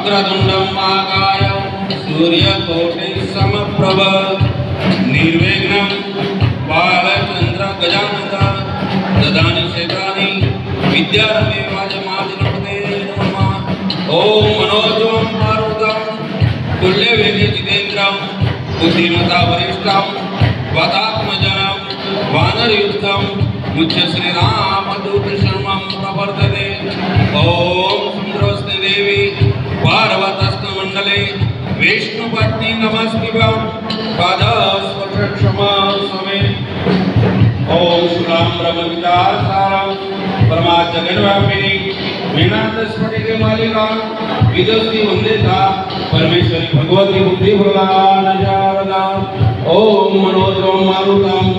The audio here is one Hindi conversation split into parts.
वक्रतुण्डं महाकाय सूर्यकोटिसमप्रभ निर्विघ्नं बालचन्द्रगजानन ददानि क्षेत्राणि विद्यारम्भे वाजमादिनपते नमः। ॐ मनोजवं मारुतं तुल्यवेगजितेन्द्रं बुद्धिमता वरिष्ठं वातात्मजनं वानरयुक्तं मुच्य श्रीरामदूत शर्मं प्रवर्तते। ॐ सुन्दरस्ते देवी पार्वतस्तमण्डले विष्णुपत्नी नमस्कृतं पादस्पर्शक्षमा समे। ओम शुक्लां ब्रह्मविद्यासारं परमाजगन्व्यापिनी वीणास्फटिके मालिका विदुषी वन्दिता परमेश्वरी भगवती बुद्धिप्रदान शारदा। ओम मनोजवं मारुतं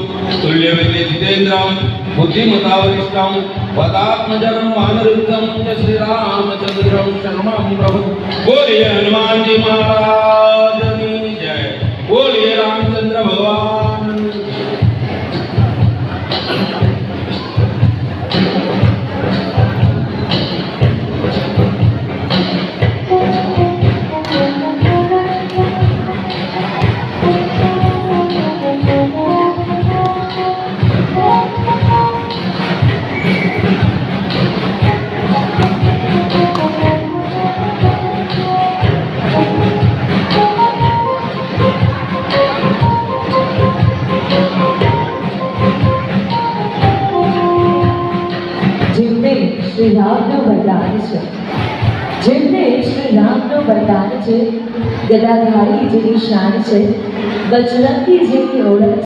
तुल्यवेगजितेन्द्रं बुद्धिमता वरिष्ठं वातात्मजनं वानरयुक्तं च श्रीरामचन्द्रं शर्मं प्रभु। बोलिए हनुमान जी महाराज की जय। बोलिए रामचंद्र भगवान। શ્રી રામનો વરદાન છે, જેમને શ્રી રામનો વરદાન છે, ગદાધારી જેની શાન છે, બજરંગી જેની ઓળખ